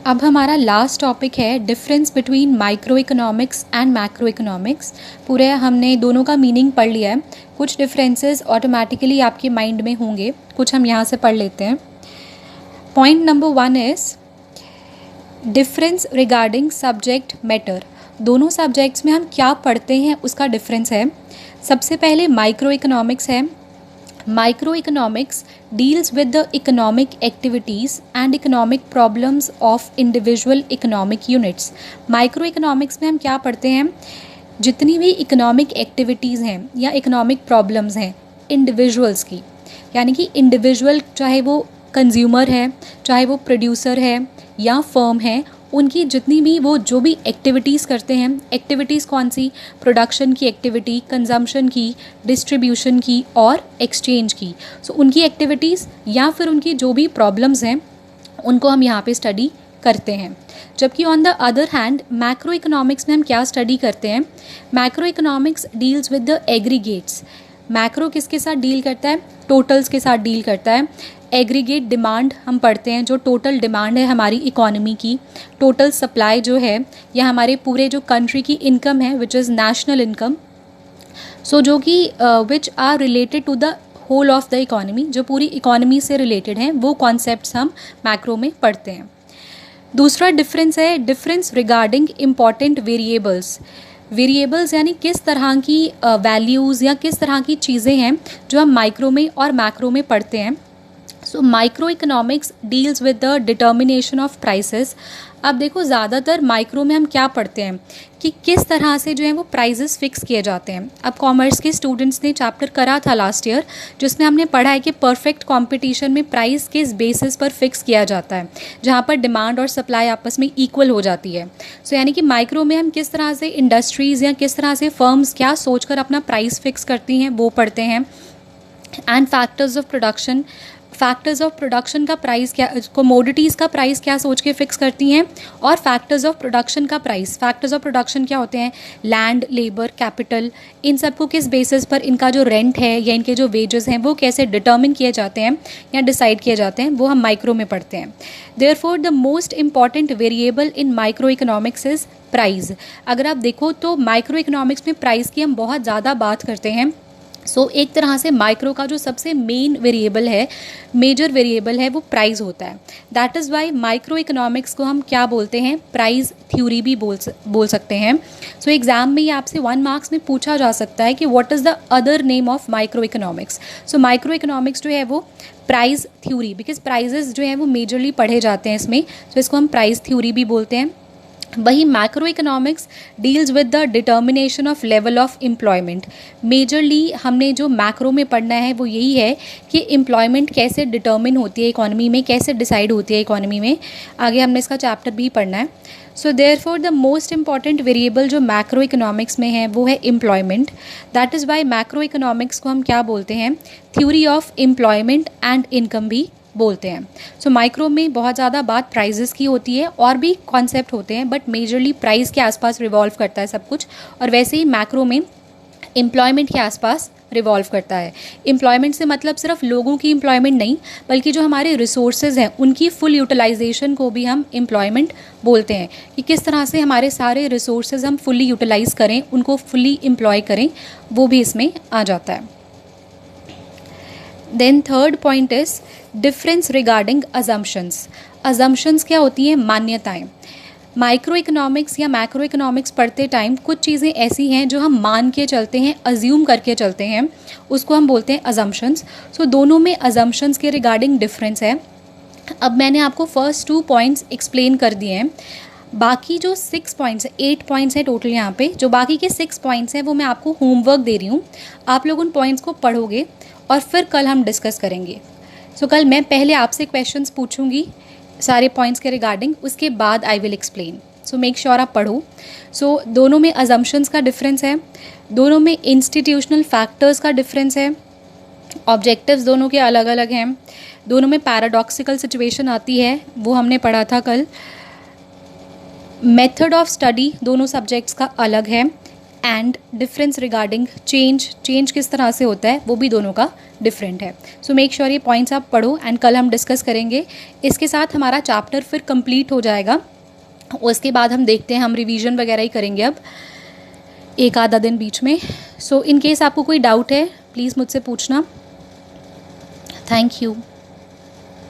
अब हमारा last topic है difference between micro economics and macro economics. पूरे हमने दोनों का मीनिंग पढ़ लिया है। कुछ डिफरेंसेस ऑटोमेटिकली आपके माइंड में होंगे, कुछ हम यहाँ से पढ़ लेते हैं। Point number 1 is difference regarding subject matter. दोनों सब्जेक्ट्स में हम क्या पढ़ते हैं उसका डिफरेंस है। सबसे पहले माइक्रो इकोनॉमिक्स है। Micro economics deals with the economic activities and economic problems of individual economic units. Micro economics में हम क्या पढ़ते हैं, जितनी भी इकोनॉमिक एक्टिविटीज़ हैं या इकोनॉमिक प्रॉब्लम्स हैं इंडिविजुअल्स की, यानी कि इंडिविजुअल चाहे वो कंज्यूमर है, चाहे वो प्रोड्यूसर है या फर्म है, उनकी जितनी भी वो जो भी एक्टिविटीज़ करते हैं, एक्टिविटीज़ कौन सी, प्रोडक्शन की एक्टिविटी, कंजम्पशन की, डिस्ट्रीब्यूशन की और एक्सचेंज की। सो उनकी एक्टिविटीज़ या फिर उनकी जो भी प्रॉब्लम्स हैं उनको हम यहाँ पे स्टडी करते हैं। जबकि on the other hand macro economics में हम क्या स्टडी करते हैं, macro economics deals with the aggregates. Macro किसके साथ डील करता है, टोटल्स के साथ डील करता है। एग्रीगेट डिमांड हम पढ़ते हैं, जो टोटल डिमांड है हमारी इकोनॉमी की, टोटल सप्लाई जो है या हमारे पूरे जो कंट्री की इनकम है which is national income, so जो कि which are related to the whole of the economy, जो पूरी इकोनॉमी से रिलेटेड हैं, वो कॉन्सेप्ट्स हम मैक्रो में पढ़ते हैं। दूसरा डिफरेंस है difference regarding important variables. Variables यानी किस तरह की वैल्यूज़ या किस तरह की चीज़ें हैं जो हम माइक्रो में और मैक्रो में पढ़ते हैं। So micro economics deals with the determination of prices. अब देखो ज़्यादातर माइक्रो में हम क्या पढ़ते हैं कि किस तरह से जो है वो प्राइसेस फिक्स किए जाते हैं। अब कॉमर्स के स्टूडेंट्स ने चैप्टर करा था लास्ट ईयर, जिसमें हमने पढ़ा है कि परफेक्ट कंपटीशन में प्राइस किस बेसिस पर फिक्स किया जाता है, जहाँ पर डिमांड और सप्लाई आपस में इक्वल हो जाती है। सो यानी कि माइक्रो में हम किस तरह से इंडस्ट्रीज़ या किस तरह से फर्म्स क्या सोचकर अपना प्राइस फिक्स करती हैं वो पढ़ते हैं। And factors of production, factors of production का प्राइस क्या, कोमोडिटीज़ का प्राइस क्या सोच के फिक्स करती हैं, और फैक्टर्स ऑफ प्रोडक्शन का प्राइस, फैक्टर्स ऑफ प्रोडक्शन क्या होते हैं, लैंड, लेबर, कैपिटल, इन सबको किस बेसिस पर इनका जो रेंट है या इनके जो वेजेस हैं वो कैसे डिटर्मिन किए जाते हैं या डिसाइड किए जाते हैं, वो हम माइक्रो में पढ़ते हैं। Therefore the most important variable in micro economics is price. अगर आप देखो तो माइक्रो इकोनॉमिक्स में प्राइस की हम बहुत ज़्यादा बात करते हैं। सो एक तरह से माइक्रो का जो सबसे मेन वेरिएबल है, मेजर वेरिएबल है, वो प्राइस होता है। That is why micro economics को हम क्या बोलते हैं, प्राइस थ्योरी भी बोल सकते हैं। सो एग्जाम में ये आपसे 1 मार्क्स में पूछा जा सकता है कि what is the other name of micro economics. So micro economics जो है वो प्राइस थ्योरी, बिकॉज प्राइजेस जो है वो मेजरली पढ़े जाते हैं इसमें, तो इसको हम प्राइस थ्योरी भी बोलते हैं। वही macro economics deals with the determination of level of employment. Majorly हमने जो मैक्रो में पढ़ना है वो यही है कि एम्प्लॉयमेंट कैसे डिटर्मिन होती है इकोनॉमी में, कैसे डिसाइड होती है इकोनॉमी में। आगे हमने इसका चैप्टर भी पढ़ना है। So therefore the most important variable जो मैक्रो इकोनॉमिक्स में है वो है employment. That is why macro economics को हम क्या बोलते हैं, theory of employment and income भी बोलते हैं। सो माइक्रो में बहुत ज़्यादा बात प्राइजेस की होती है, और भी कॉन्सेप्ट होते हैं, बट मेजरली प्राइस के आसपास रिवॉल्व करता है सब कुछ। और वैसे ही मैक्रो में एम्प्लॉयमेंट के आसपास रिवॉल्व करता है। एम्प्लॉयमेंट से मतलब सिर्फ लोगों की एम्प्लॉयमेंट नहीं, बल्कि जो हमारे रिसोर्सेज हैं उनकी फुल यूटिलाइजेशन को भी हम एम्प्लॉयमेंट बोलते हैं, कि किस तरह से हमारे सारे रिसोर्सेज हम फुली यूटिलाइज़ करें, उनको फुली एम्प्लॉय करें, वो भी इसमें आ जाता है। Then third point is difference regarding assumptions. Assumptions क्या होती हैं, मान्यताएं। माइक्रो इकोनॉमिक्स या मैक्रो इकोनॉमिक्स पढ़ते टाइम कुछ चीज़ें ऐसी हैं जो हम मान के चलते हैं, अज्यूम करके चलते हैं, उसको हम बोलते हैं अजम्पशंस। सो दोनों में अजम्पशंस के रिगार्डिंग डिफरेंस है। अब मैंने आपको फर्स्ट 2 पॉइंट्स एक्सप्लेन कर दिए हैं। बाकी जो 6 पॉइंट्स हैं, 8 पॉइंट्स हैं टोटल यहाँ पे, जो बाकी के 6 पॉइंट्स हैं वो मैं आपको होमवर्क दे रही हूँ। आप लोग उन पॉइंट्स को पढ़ोगे और फिर कल हम डिस्कस करेंगे। सो कल मैं पहले आपसे क्वेश्चंस पूछूंगी सारे पॉइंट्स के रिगार्डिंग, उसके बाद I will explain. So make sure आप पढ़ो। सो दोनों में अजम्पशंस का डिफरेंस है, दोनों में इंस्टीट्यूशनल फैक्टर्स का डिफरेंस है, ऑब्जेक्टिव्स दोनों के अलग अलग हैं, दोनों में पैराडॉक्सिकल सिचुएशन आती है, वो हमने पढ़ा था कल। मेथड ऑफ स्टडी दोनों सब्जेक्ट्स का अलग है। एंड डिफरेंस रिगार्डिंग चेंज किस तरह से होता है वो भी दोनों का डिफरेंट है. सो मेक श्योर ये पॉइंट्स आप पढ़ो एंड कल हम डिस्कस करेंगे. इसके साथ हमारा चैप्टर फिर कंप्लीट हो जाएगा. उसके बाद हम देखते हैं, हम रिवीजन वगैरह ही करेंगे अब एक आधा दिन बीच में. सो इन केस आपको कोई डाउट है प्लीज़ मुझसे पूछना. Thank you.